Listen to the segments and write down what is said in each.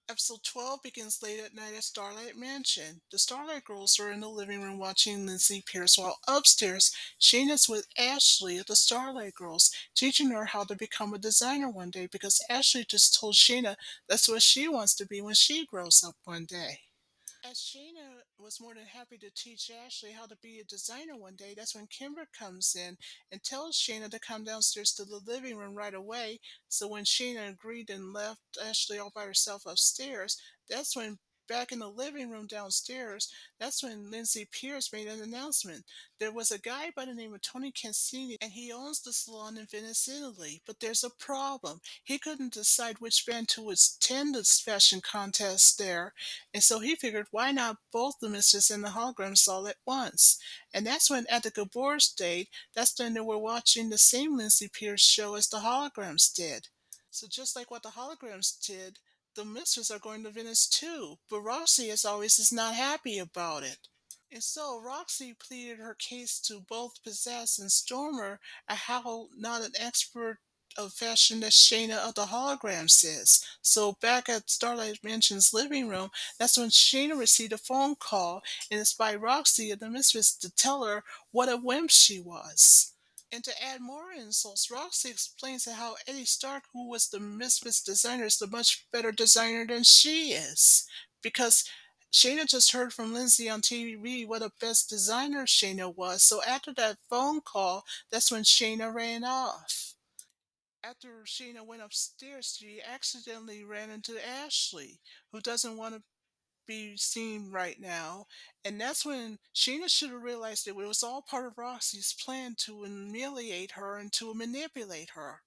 Episode 12 begins late at night at Starlight Mansion. The Starlight girls are in the living room watching Lindsay Pierce, while upstairs, Shayna's with Ashley, the Starlight girls, teaching her how to become a designer one day because Ashley just told Shayna that's what she wants to be when she grows up one day. As Shayna was more than happy to teach Ashley how to be a designer one day, that's when Kimber comes in and tells Shayna to come downstairs to the living room right away. So when Shayna agreed and left Ashley all by herself upstairs, that's when back in the living room downstairs, that's when Lindsay Pierce made an announcement. There was a guy by the name of Tony Cassini, and he owns the salon in Venice, Italy. But there's a problem. He couldn't decide which band to attend this fashion contest there, and so he figured, why not both the Mistress and the Holograms all at once? And that's when, at the Gabor stayed, that's when they were watching the same Lindsay Pierce show as the Holograms did. So just like what the Holograms did, the Mistress are going to Venice too. But Roxy, as always, is not happy about it. And so Roxy pleaded her case to both Possess and Stormer at how not an expert of fashion that Shayna of the Holograms is. So back at Starlight Mansion's living room, that's when Shayna received a phone call, and it's by Roxy and the Mistress to tell her what a wimp she was. And to add more insults, Roxy explains how Eddie Stark, who was the Misfits designer, is the much better designer than she is. Because Shayna just heard from Lindsay on TV what a best designer Shayna was. So after that phone call, that's when Shayna ran off. After Shayna went upstairs, she accidentally ran into Ashley, who doesn't want to be seen right now. And that's when Sheena should have realized that it was all part of Roxy's plan to humiliate her and to manipulate her.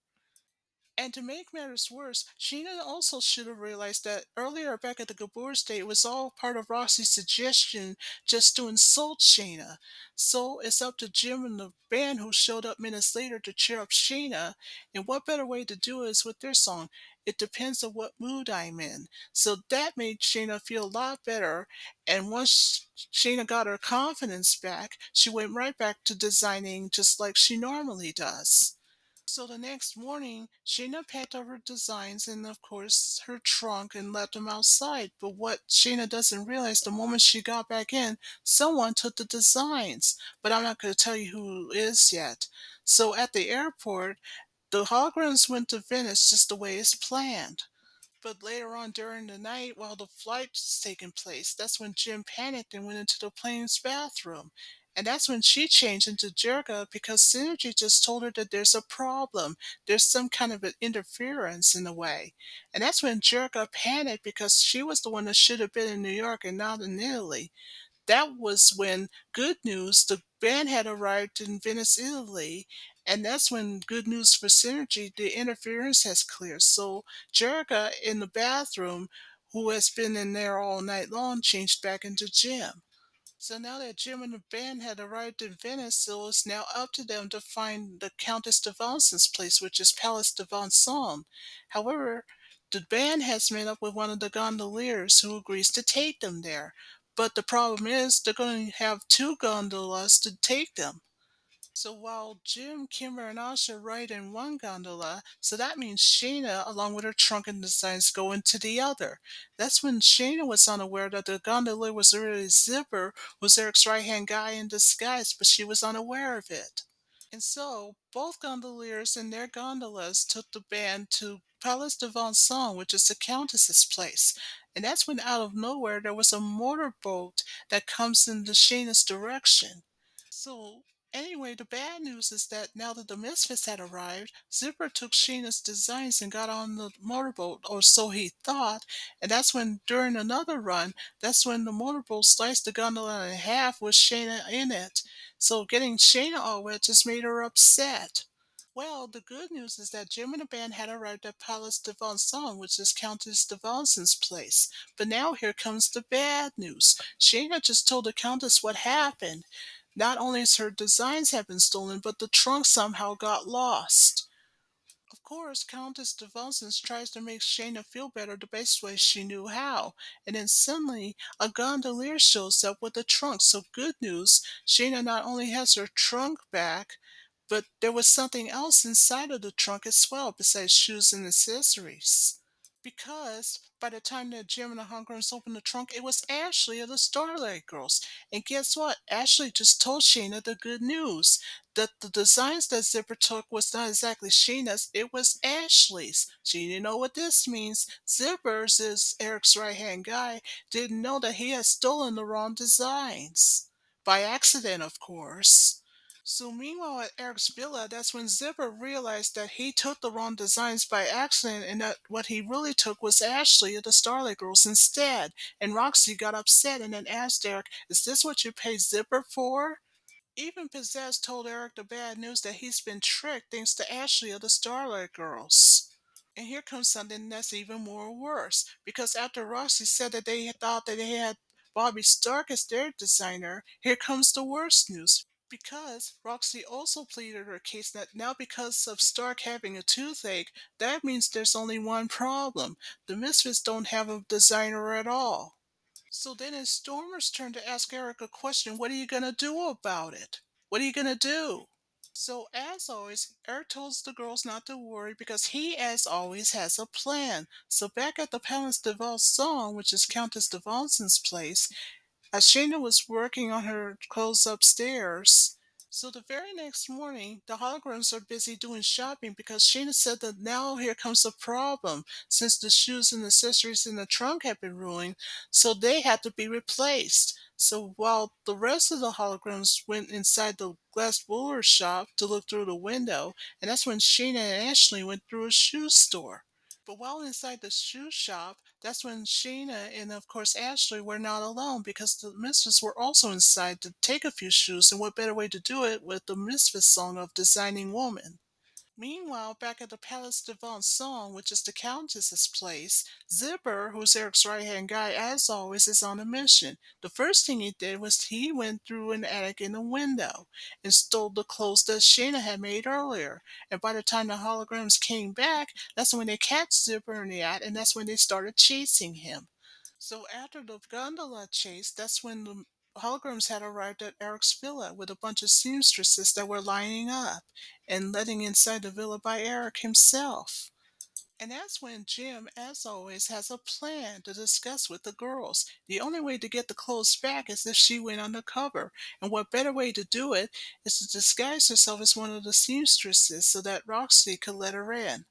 And to make matters worse, Sheena also should have realized that earlier back at the Gabor State, it was all part of Roxy's suggestion just to insult Sheena. So it's up to Jim and the band who showed up minutes later to cheer up Sheena. And what better way to do it is with their song, It Depends on What Mood I'm In. So that made Sheena feel a lot better. And once Sheena got her confidence back, she went right back to designing just like she normally does. So the next morning, Sheena packed up her designs and, of course, her trunk and left them outside. But what Sheena doesn't realize, the moment she got back in, someone took the designs. But I'm not going to tell you who it is yet. So at the airport, the holograms went to Venice just the way it's planned. But later on during the night, while the flight was taking place, that's when Jim panicked and went into the plane's bathroom. And that's when she changed into Jerga because Synergy just told her that there's a problem. There's some kind of an interference in a way. And that's when Jerga panicked because she was the one that should have been in New York and not in Italy. That was when Good News, the band had arrived in Venice, Italy, and that's when Good News for Synergy, the interference has cleared. So Jerrica in the bathroom, who has been in there all night long, changed back into Jim. So now that Jim and the band had arrived in Venice, so it's now up to them to find the Countess de Vanson's place, which is Palace de Vanson. However, the band has met up with one of the gondoliers who agrees to take them there. But the problem is they're going to have two gondolas to take them. So while Jim, Kimber, and Asha ride in one gondola, so that means Shayna, along with her trunk and designs, go into the other. That's when Shayna was unaware that the gondola was really Zipper, who's Eric's right-hand guy in disguise, but she was unaware of it. And so, both gondoliers in their gondolas took the band to Palace de Vincennes, which is the Countess's place. And that's when, out of nowhere, there was a motorboat that comes in the Shayna's direction. So, anyway, the bad news is that now that the Misfits had arrived, Zipper took Sheena's designs and got on the motorboat, or so he thought. And that's when, during another run, that's when the motorboat sliced the gondola in half with Shayna in it. So, getting Shayna all wet just made her upset. Well, the good news is that Jim and the band had arrived at Palace de Vincennes, which is Countess de Vincent's place. But now here comes the bad news. Shayna just told the Countess what happened. Not only is her designs have been stolen, but the trunk somehow got lost. Of course, Countess de Vincent tries to make Shayna feel better the best way she knew how, and then suddenly a gondolier shows up with a trunk. So good news, Shayna not only has her trunk back, but there was something else inside of the trunk as well, besides shoes and accessories. Because by the time that Jim and the Holograms opened the trunk, it was Ashley of the Starlight Girls. And guess what? Ashley just told Shayna the good news that the designs that Zipper took was not exactly Shayna's, it was Ashley's. She didn't know what this means. Zippers is Eric's right hand guy, didn't know that he had stolen the wrong designs. By accident, of course. So meanwhile at Eric's villa, that's when Zipper realized that he took the wrong designs by accident and that what he really took was Ashley of the Starlight Girls instead. And Roxy got upset and then asked Eric, "Is this what you paid Zipper for?" Even Pizzazz told Eric the bad news that he's been tricked thanks to Ashley of the Starlight Girls. And here comes something that's even more worse, because after Roxy said that they had thought that they had Bobby Stark as their designer, here comes the worst news. Because Roxy also pleaded her case that now because of Stark having a toothache, that means there's only one problem. The Misfits don't have a designer at all. So then it's Stormer's turn to ask Eric a question. What are you going to do about it? What are you going to do? So, as always, Eric tells the girls not to worry because he, as always, has a plan. So, back at the Palace de Valson, which is Countess de Valson's place, as Shayna was working on her clothes upstairs. So the very next morning, the holograms are busy doing shopping because Shayna said that now here comes a problem since the shoes and accessories in the trunk had been ruined, so they had to be replaced. So while the rest of the holograms went inside the glass blower shop to look through the window, and that's when Shayna and Ashley went through a shoe store. But while inside the shoe shop, that's when Shayna and of course Ashley were not alone because the Misfits were also inside to take a few shoes, and what better way to do it with the Misfits song of Designing Woman. Meanwhile, back at the Palace de Vincennes, which is the Countess's place, Zipper, who's Eric's right-hand guy, as always, is on a mission. The first thing he did was he went through an attic in a window and stole the clothes that Shayna had made earlier. And by the time the holograms came back, that's when they catch Zipper in the act, and that's when they started chasing him. So after the gondola chase, that's when the holograms had arrived at Eric's villa with a bunch of seamstresses that were lining up and letting inside the villa by Eric himself. And that's when Jim, as always, has a plan to discuss with the girls. The only way to get the clothes back is if she went undercover. And what better way to do it is to disguise herself as one of the seamstresses so that Roxy could let her in.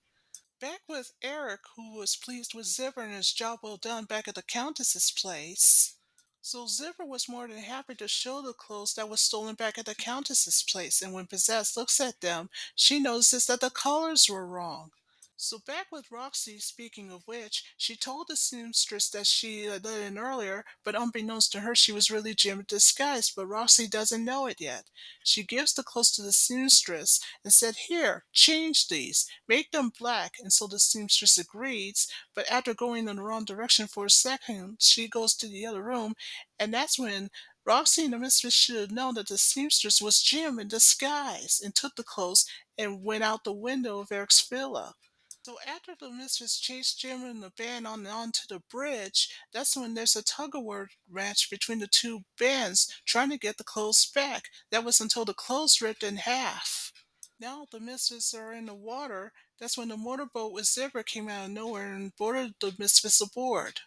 Back with Eric, who was pleased with Zipper and his job well done back at the Countess's place. So Zipper was more than happy to show the clothes that was stolen back at the Countess's place, and when Pizzazz looks at them, she notices that the colors were wrong. So back with Roxy, speaking of which, she told the seamstress that she had let in earlier, but unbeknownst to her, she was really Jim in disguise, but Roxy doesn't know it yet. She gives the clothes to the seamstress and said, "Here, change these, make them black," and so the seamstress agrees, but after going in the wrong direction for a second, she goes to the other room, and that's when Roxy and the mistress should have known that the seamstress was Jim in disguise and took the clothes and went out the window of Eric's villa. So after the mistress chased Jim and the band onto the bridge, that's when there's a tug-of-war match between the two bands trying to get the clothes back. That was until the clothes ripped in half. Now the misfits are in the water. That's when the motorboat with Zebra came out of nowhere and boarded the misfits aboard.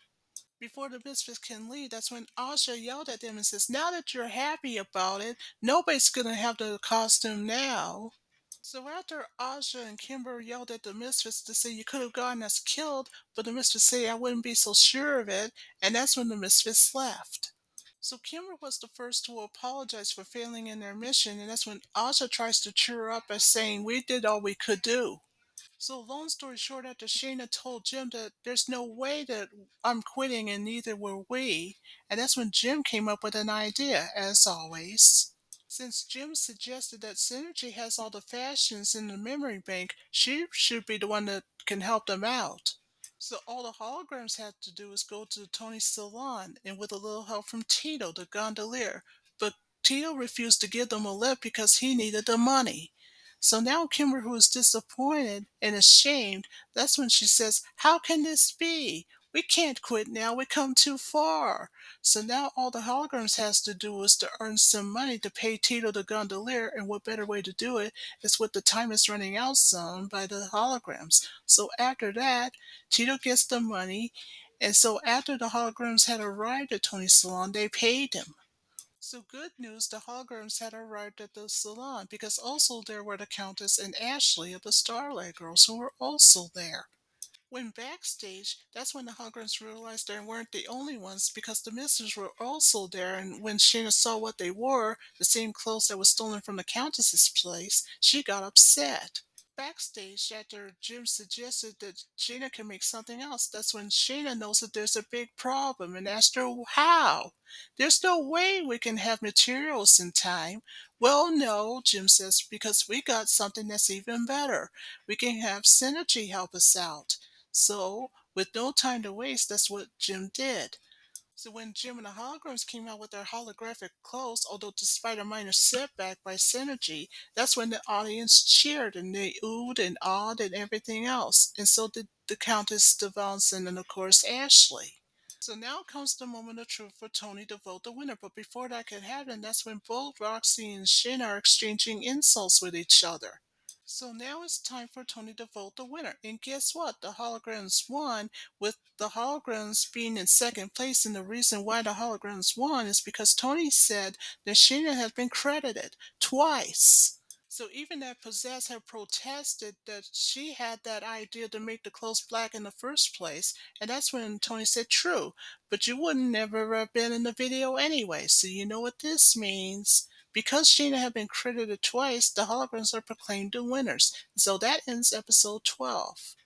Before the misfits can leave, that's when Asha yelled at them and says, "Now that you're happy about it, nobody's gonna have the costume now." So after Aja and Kimber yelled at the mistress to say you could have gotten us killed, but the mistress said I wouldn't be so sure of it, and that's when the misfits left. So Kimber was the first to apologize for failing in their mission, and that's when Aja tries to cheer her up by saying we did all we could do. So long story short, after Shayna told Jim that there's no way that I'm quitting and neither were we, and that's when Jim came up with an idea, as always. Since Jim suggested that Synergy has all the fashions in the memory bank, she should be the one that can help them out. So all the holograms had to do is go to Tony's salon, and with a little help from Tito, the gondolier. But Tito refused to give them a lift because he needed the money. So now Kimber, who is disappointed and ashamed, that's when she says, "How can this be? We can't quit now. We come too far. So now all the holograms has to do is to earn some money to pay Tito the gondolier, and what better way to do it is with the time is running out some by the holograms. So after that, Tito gets the money, and so after the holograms had arrived at Tony's salon, they paid him. So good news, the holograms had arrived at the salon because also there were the Countess and Ashley of the Starlight Girls who were also there. When backstage, that's when the holograms realized they weren't the only ones because the misters were also there, and when Shayna saw what they wore, the same clothes that was stolen from the Countess's place, she got upset. Backstage, after Jim suggested that Shayna can make something else, that's when Shayna knows that there's a big problem and asked her how. There's no way we can have materials in time. Well, no, Jim says, because we got something that's even better. We can have Synergy help us out. So, with no time to waste, that's what Jim did. So when Jim and the holograms came out with their holographic clothes, although despite a minor setback by Synergy, that's when the audience cheered and they oohed and awed and everything else. And so did the Countess de Valentine and of course Ashley. So now comes the moment of truth for Tony to vote the winner. But before that could happen, that's when both Roxy and Shin are exchanging insults with each other. So now it's time for Tony to vote the winner. And guess what? The holograms won, with the holograms being in second place. And the reason why the holograms won is because Tony said that Sheena had been credited twice. So even that Possess had protested that she had that idea to make the clothes black in the first place, and that's when Tony said, "True, but you wouldn't never have been in the video anyway, so you know what this means." Because Sheena had been credited twice, the holograms are proclaimed the winners. So that ends episode 12.